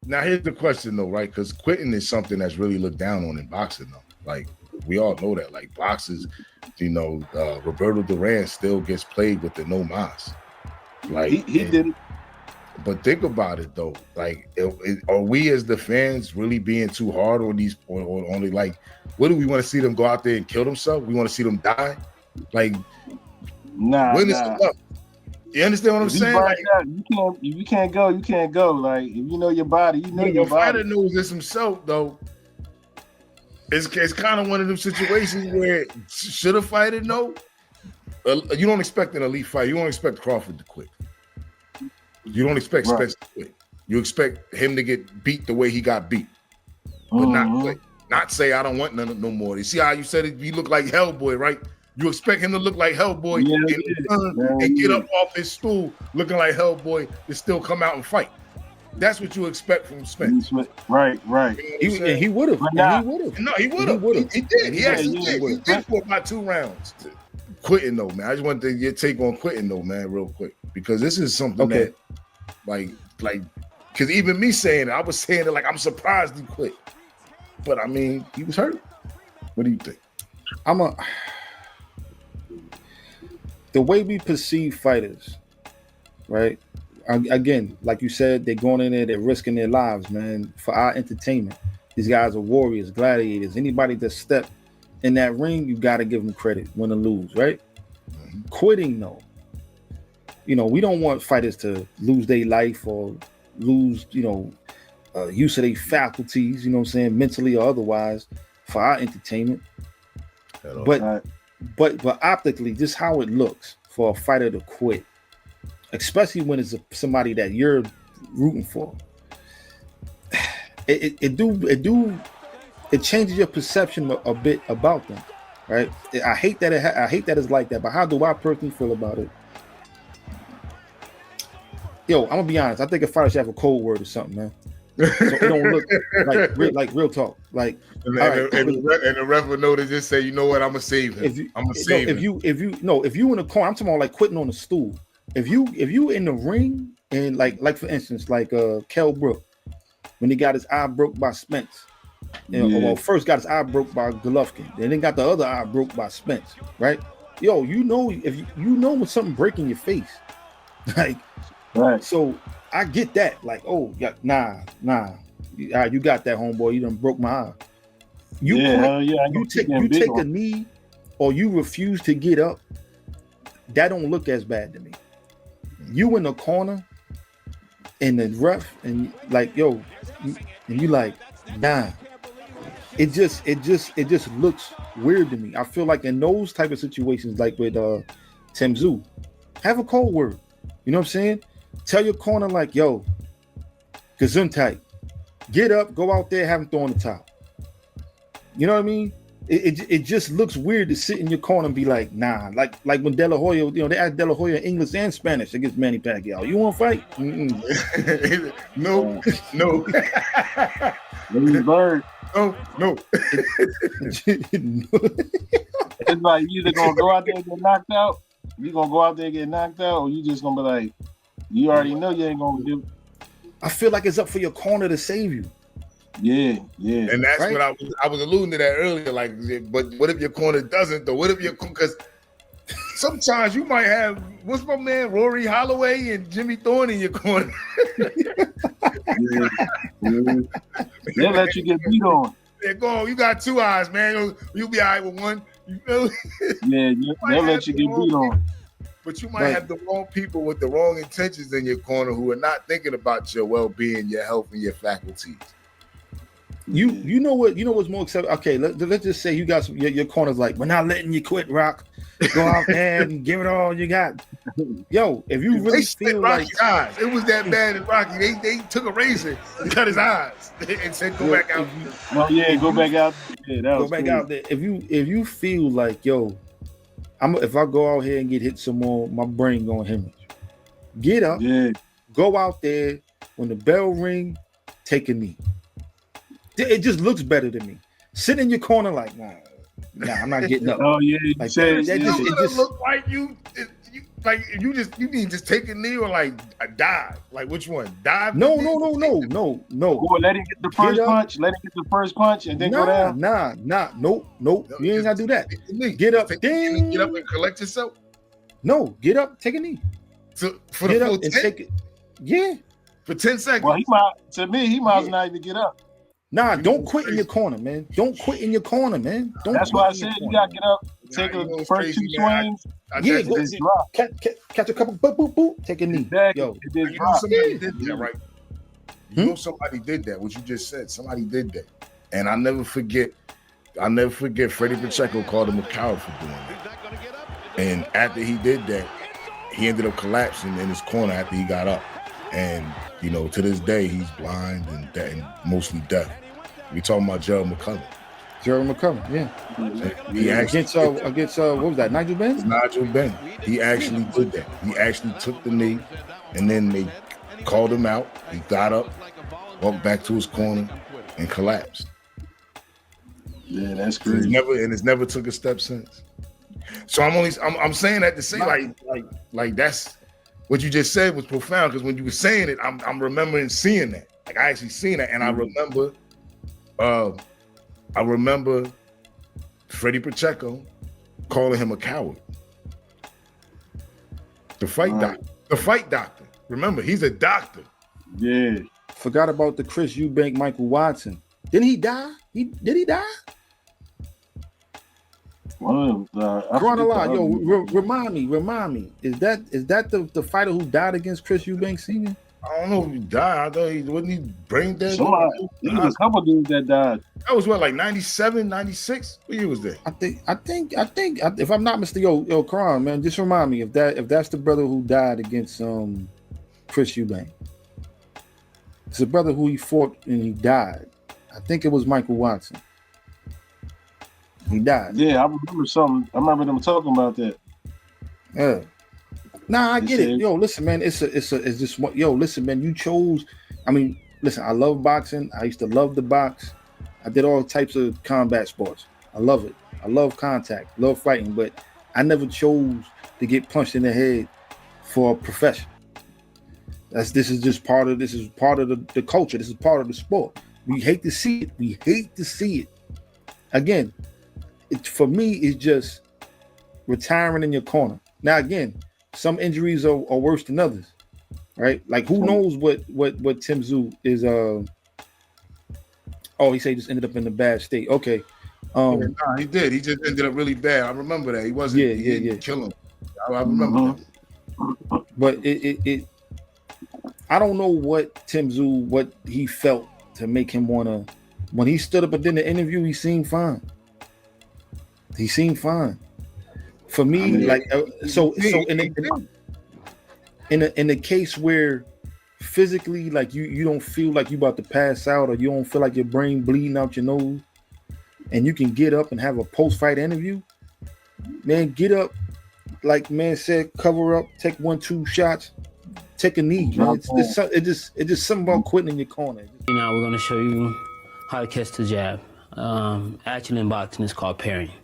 Now here's the question though, right? Because quitting is something that's really looked down on in boxing though. Like we all know that. Like boxers, Roberto Duran still gets played with the no mas. Like he did it. But think about it though. Like, are we as the fans really being too hard on these, or only like, what do we want to see them go out there and kill themselves? We want to see them die. Like, when is enough? You understand what I'm saying? Like, if you can't go, you can't go. Like, if you know your body, you know your body. Fighter knows this himself though. It's kind of one of them situations where should a fighter know? You don't expect an elite fight. You don't expect Crawford to quit. You don't expect Spence to quit. You expect him to get beat the way he got beat, but not quit. Not say I don't want no more. You see how you said it? You look like Hellboy, right? You expect him to look like Hellboy and get up off his stool looking like Hellboy to still come out and fight. That's what you expect from Spence. Right. You know he would have. No, he would have. He did. He actually did. He did for about 2 rounds. Quitting though, man. I just want your take on quitting though, man, real quick, because this is something that, like, because even me saying it, I was saying it like I'm surprised he quit, but I mean, he was hurt. What do you think? The way we perceive fighters, right? Again, like you said, they're going in there, they're risking their lives, man, for our entertainment. These guys are warriors, gladiators. Anybody that step in that ring, you got to give them credit, win or lose, right? Mm-hmm. Quitting, though, we don't want fighters to lose their life or lose, use of their faculties, you know what I'm saying, mentally or otherwise, for our entertainment. But optically, just how it looks for a fighter to quit, especially when it's somebody that you're rooting for, it changes your perception a bit about them, right? I hate that it's like that, but how do I personally feel about it? Yo, I'm gonna be honest. I think a fighter should have a code word or something, man. So it don't look like real talk. Like, and the ref would know to just say, you know what, I'm gonna save him. I'm gonna save him. If you in the corner, I'm talking about like quitting on the stool. If you in the ring and like for instance, like Kell Brook, when he got his eye broke by Spence. Well, first got his eye broke by Golovkin, then got the other eye broke by Spence, right? Yo, if you know when something breaking your face, like, right. So I get that, like, oh, yeah, nah, you got that, homeboy. You done broke my eye. You take a knee, or you refuse to get up. That don't look as bad to me. You in the corner, and the ref, and like, yo, and you like, nah. It just looks weird to me. I feel like in those type of situations, like with Tim Tszyu, have a code word. You know what I'm saying? Tell your corner like, yo, Gesundheit, get up, go out there, have him throw in the towel. You know what I mean? It just looks weird to sit in your corner and be like, nah, like when De La Hoya, they asked De La Hoya English and Spanish against Manny Pacquiao. You want to fight? No. Bird. No. It's like you either gonna go out there and get knocked out. You gonna go out there and get knocked out, or you just gonna be like, you already know you ain't gonna do. I feel like it's up for your corner to save you. Yeah. And that's right? What I was alluding to that earlier. Like, but what if your corner doesn't though? What if because sometimes you might have what's my man Rory Holloway and Jimmy Thorne in your corner. They'll let you get beat on. They're going, you got 2 eyes, man. You'll be all right with one. You know? Yeah, they'll let you get beat on. But you might have the wrong people with the wrong intentions in your corner who are not thinking about your well-being, your health, and your faculties. You know what's more acceptable? Okay, let's just say you got your corner's like, we're not letting you quit, Rock. Go out there and give it all you got. Yo, if you really feel Rocky's eyes, it was that bad in Rocky. They took a razor and cut his eyes and said, "Go back out." Go back out. Yeah, go back out there. If you feel like, yo, if I go out here and get hit some more, my brain gonna hemorrhage. Get up. Yeah. Go out there. When the bell ring, take a knee. It just looks better to me. Sit in your corner like, nah, I'm not getting up. Oh yeah, like it just look like you Like you need just take a knee or like a dive. Like which one? Dive? No. Boy, let him get the first punch. Let him get the first punch and then go down. Nope. No, You ain't gotta do that. Get up, ding. Get up and collect yourself. No, get up, take a knee. So for Get the up full and 10? take it. Yeah. For 10 seconds. Well, he might not even get up. Nah, don't quit in your corner, man. Don't quit in your corner, man. That's why I said you gotta get up, take the first two swings. Yeah, go just drop. catch a couple, boop, take a knee. Exactly. Yo, It just You know drop. somebody did that, right? You know somebody did that. What you just said. Somebody did that, and I'll never forget. Freddie Pacheco called him a coward for doing that. And after he did that, he ended up collapsing in his corner after he got up. And you know, to this day, he's blind and mostly deaf. We talking about Gerald McCullum. Gerald McCullum, yeah. He actually against what was that? Nigel Benn? Nigel Benn. He actually did that. He actually took the knee, and then they called him out. He got up, walked back to his corner, and collapsed. Yeah, that's crazy. It's never took a step since. So I'm saying that to say like that's what you just said was profound, because when you were saying it, I'm remembering seeing that. Like I actually seen that, and I remember Freddie Pacheco calling him a coward. The fight doctor. Remember, he's a doctor. Yeah. Forgot about the Chris Eubank, Michael Watson. Didn't he die? Did he die? Remind me. Is that the fighter who died against Chris Eubank Sr.? I don't know if he died. I thought wasn't he brain dead? There was a couple dudes that died. That was what, like 97, 96? What year was that? I think if I'm not mistaken, yo, Karan, man, just remind me if that's the brother who died against Chris Eubank. It's a brother who he fought and he died. I think it was Michael Watson. He died. Yeah, I remember something. I remember them talking about that. Yeah. Nah, I get it. Yo, listen, man. It's just what. Yo, listen, man. You chose. I mean, listen. I love boxing. I used to love the box. I did all types of combat sports. I love it. I love contact. Love fighting. But I never chose to get punched in the head for a profession. This is part of the culture. This is part of the sport. We hate to see it. Again, for me, it's just retiring in your corner. Now, again, some injuries are worse than others, right? Like, who knows what Tim Tszyu is? He said he just ended up in a bad state. Okay. He did. He just ended up really bad. I remember that. He wasn't. He didn't kill him. I remember that. But I don't know what Tim Tszyu, what he felt to make him wanna. When he stood up and did the interview, he seemed fine. For me, in the case where physically, like you don't feel like you about to pass out, or you don't feel like your brain bleeding out your nose, and you can get up and have a post-fight interview, man, get up, like man said, cover up, take 1-2 shots, take a knee, man. It's just something about quitting in your corner. Now we're gonna show you how to catch the jab. Actually, in boxing, it's called parrying.